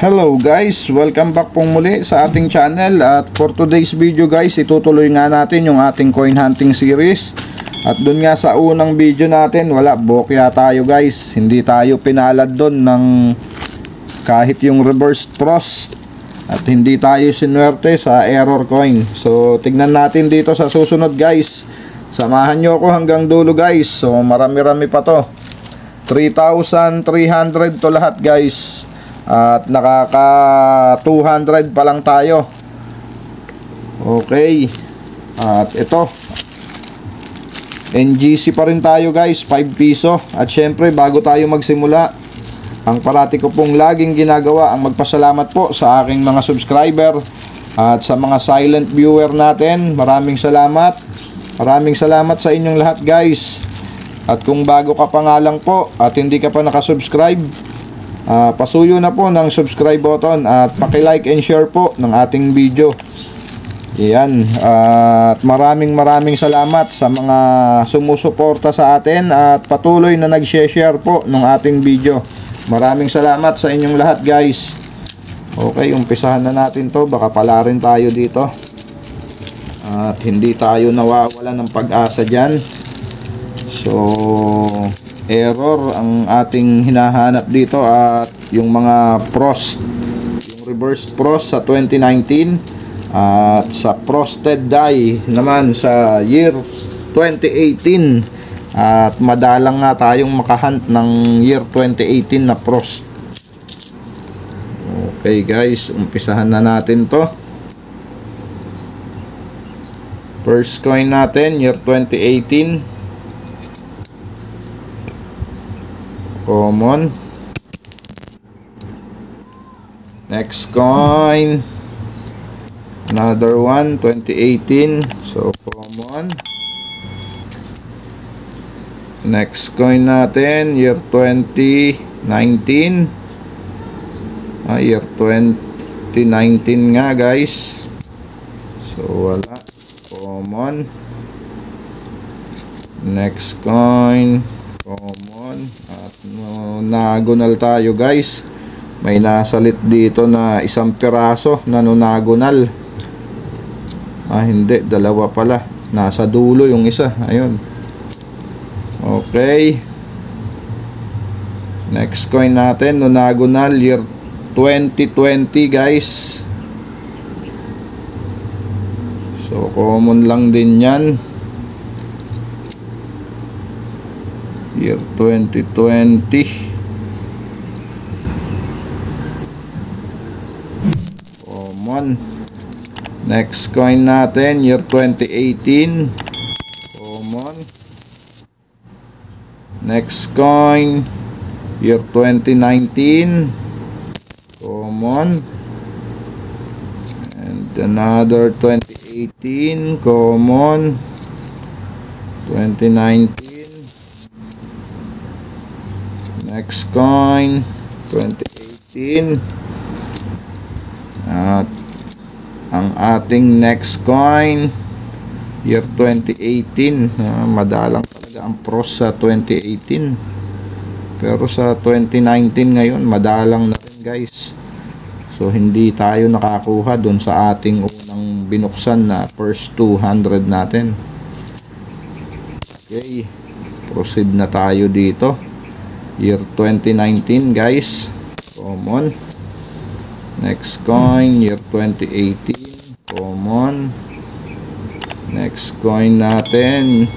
Hello guys, welcome back pong muli sa ating channel. At for today's video guys, itutuloy nga natin yung ating coin hunting series. At dun nga sa unang video natin, bokya tayo guys. Hindi tayo pinalad dun ng kahit yung reverse frost. At hindi tayo sinuwerte sa error coin. So tignan natin dito sa susunod guys. Samahan nyo ako hanggang dulo guys. So marami-rami pa to. 3,300 to lahat guys. At nakaka 200 pa lang tayo. Okay. At ito, NGC pa rin tayo guys, 5 piso. At syempre bago tayo magsimula, ang parati ko pong laging ginagawa ang magpasalamat po sa aking mga subscriber at sa mga silent viewer natin. Maraming salamat. Maraming salamat sa inyong lahat guys. At kung bago ka pa nga lang po at hindi ka pa nakasubscribe, pasuyo na po ng subscribe button at paki-like and share po ng ating video. Yan. At maraming salamat sa mga sumusuporta sa atin at patuloy na nag-share po ng ating video. Maraming salamat sa inyong lahat guys. Okay, umpisahan na natin to. Baka pala rin tayo dito at hindi tayo nawawala ng pag-asa dyan. So error ang ating hinahanap dito at yung mga frost, yung reverse frost sa 2019 at sa frosted die naman sa year 2018. At madalang nga tayong makahunt ng year 2018 na frost. Okay guys, umpisahan na natin to. First coin natin year 2018, common. Next coin, another one, 2018, so common. Next coin natin year 2019, year 2019 nga guys, so wala, common. Next coin, common. At nagunal tayo guys. May nasalit dito na isang piraso na nunagonal. Hindi, dalawa pala. Nasa dulo yung isa. Ayun. Okay. Next coin natin, nunagonal year 2020 guys. So common lang din yan. Year 2020, common. Next coin natin year 2018, common. Next coin year 2019, common. And another 2018, common. 2019. Next coin 2018. At ang ating next coin year 2018, madalang talaga ang pros sa 2018, pero sa 2019 ngayon madalang na rin guys. So hindi tayo nakakuha dun sa ating unang binuksan na first 200 natin. Okay, proceed na tayo dito. Year 2019 guys, common. Next coin year 2018, common. Next coin natin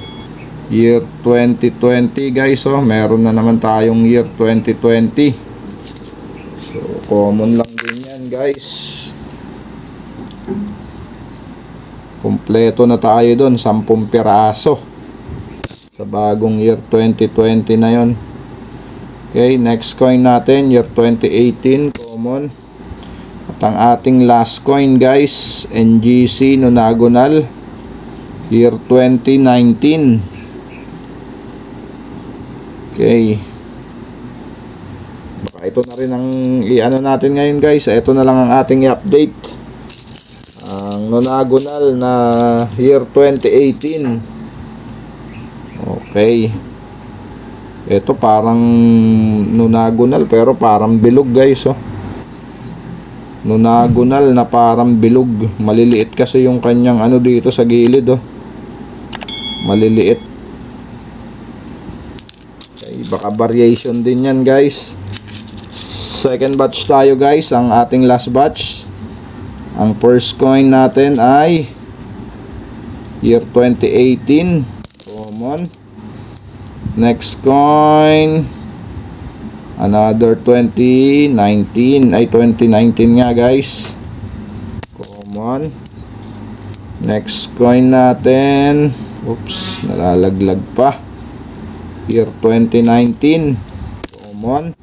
year 2020 guys. Meron na naman tayong year 2020. So common lang din yan guys. Kompleto na tayo doon, 10 piraso sa bagong year 2020 na yon. Okay, next coin natin year 2018, common. At ang ating last coin guys, NGC nunagonal year 2019. Okay, baka ito na rin ang i-ano natin ngayon guys. Ito na lang ang ating i-update, ang nunagonal na year 2018. Okay, ito parang nunagonal pero parang bilog guys. Nonagonal na parang bilog. Maliliit kasi yung kanyang ano dito sa gilid, oh. Maliliit. Okay, baka variation din yan, guys. Second batch tayo, guys. Ang ating last batch. Ang first coin natin ay year 2018. Common. Next coin, another 2019. Ay, 2019 nga, guys. Common. Next coin natin. Oops, nalalaglag pa. Year 2019. Common.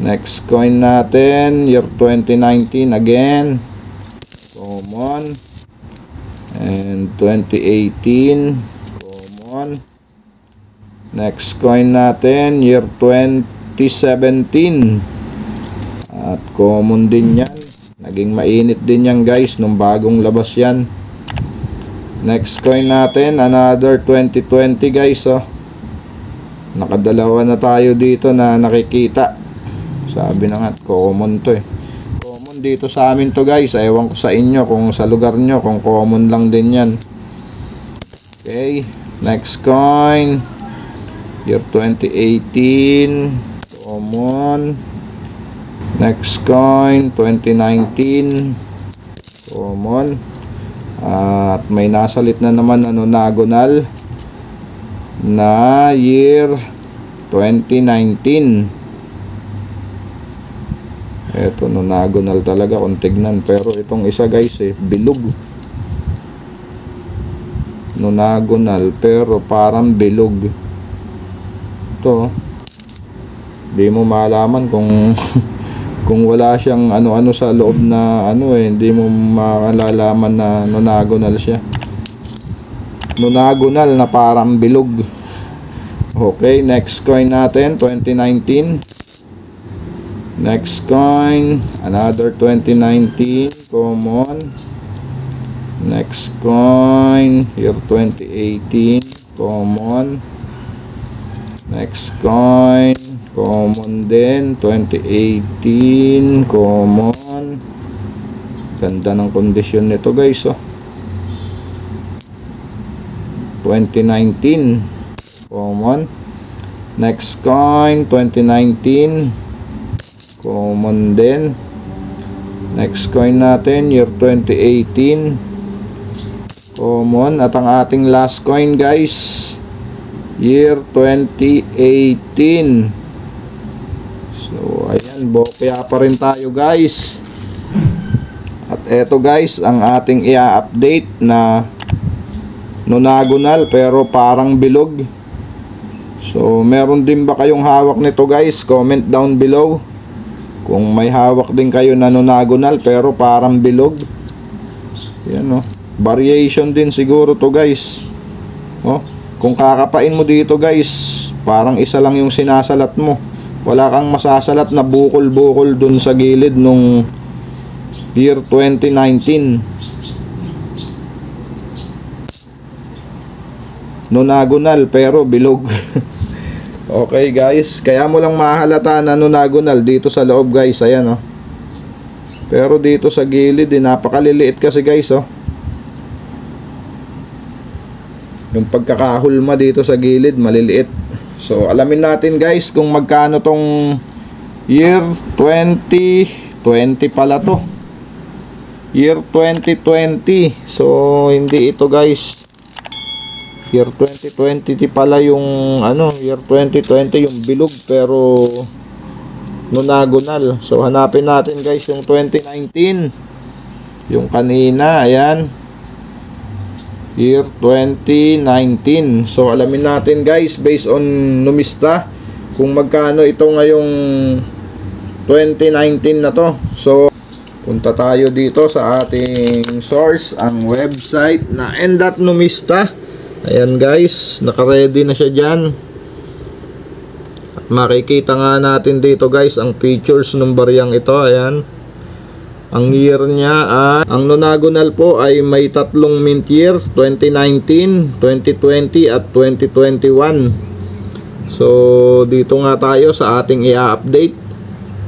Next coin natin. Year 2019 again. Common. And 2018. Common. Next coin natin, year 2017. At common din yan. Naging mainit din yan, guys, nung bagong labas yan. Next coin natin, another 2020, guys, oh. Nakadalawa na tayo dito na nakikita. Sabi na nga, common to, eh. Common dito sa amin to, guys. Ewan ko sa inyo kung sa lugar nyo, kung common lang din yan. Okay, next coin, year 2018. Common. Next coin, 2019. Common. At may nasalit na naman na nonagonal na year 2019. Eto, nonagonal talaga kung tignan. Pero itong isa, guys, eh, bilog. Nonagonal pero parang bilog. Ito, di mo malaman kung kung wala siyang ano-ano sa loob na ano, eh, hindi mo malalaman na nonagonal siya. Nonagonal na parang bilog. Okay, next coin natin, 2019. Next coin, another 2019. Common. Next coin, year 2018. Common. Next coin, common din, 2018, common. Ganda ng kondisyon nito, guys, oh. 2019, common. Next coin, 2019, common din. Next coin natin, year 2018, common. At ang ating last coin, guys, year 2018. So, ayan, bokya pa rin tayo, guys. At eto, guys, ang ating i-update na nonagonal pero parang bilog. So, meron din ba kayong hawak nito, guys? Comment down below kung may hawak din kayo na nonagonal pero parang bilog. Yan, oh. Variation din siguro to, guys. Oh, kung kakapain mo dito, guys, parang isa lang yung sinasalat mo. Wala kang masasalat na bukol-bukol dun sa gilid nung year 2019. Nonagonal pero bilog. Okay, guys, kaya mo lang mahalata na nonagonal dito sa loob, guys. Ayan, oh. Pero dito sa gilid, napakaliliit kasi, guys, oh. Yung pagkakahulma dito sa gilid, maliliit. So, alamin natin, guys, kung magkano tong year 2020 pala to. Year 2020. So, hindi ito, guys. Year 2020 pala yung ano, year 2020 yung bilog pero nonagonal. So, hanapin natin, guys, yung 2019. Yung kanina, ayan. Year 2019. So, alamin natin, guys, based on Numista, kung magkano ito ngayong 2019 na to. So, punta tayo dito sa ating source, ang website na n.numista. Ayan, guys, naka-ready na siya dyan. At makikita nga natin dito, guys, ang features ng bariyang ito. Ayan. Ang year niya, ang nonagonal po ay may tatlong mint year, 2019, 2020 at 2021. So, dito nga tayo sa ating i-update.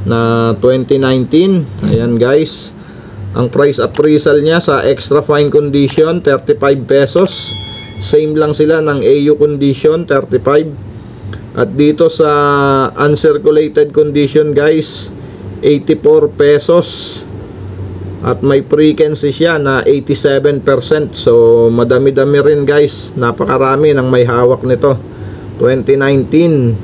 na 2019. Ayan guys, ang price appraisal niya sa extra fine condition 35 pesos. Same lang sila ng AU condition 35. At dito sa uncirculated condition guys, 84 pesos. At may frequency siya na 87%. So madami-dami rin guys, napakarami ng may hawak nito. 2019.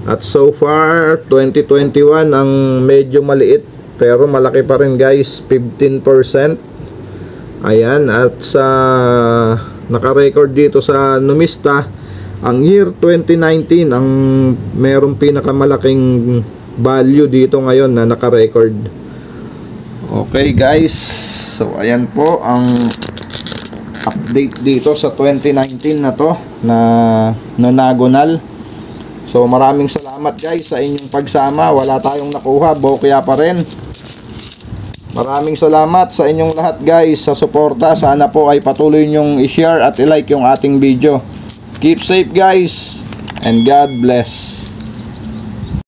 At so far 2021 ang medyo maliit, pero malaki pa rin guys, 15%. Ayan, at sa naka-record dito sa Numista, ang year 2019 ang merong pinakamalaking value dito ngayon na naka-record. Okay guys, so ayan po ang update dito sa 2019 na to na nonagonal. So maraming salamat guys sa inyong pagsama. Wala tayong nakuha, bokya pa rin. Maraming salamat sa inyong lahat guys sa suporta. Sana po ay patuloy nyong i-share at i-like yung ating video. Keep safe guys, and God bless.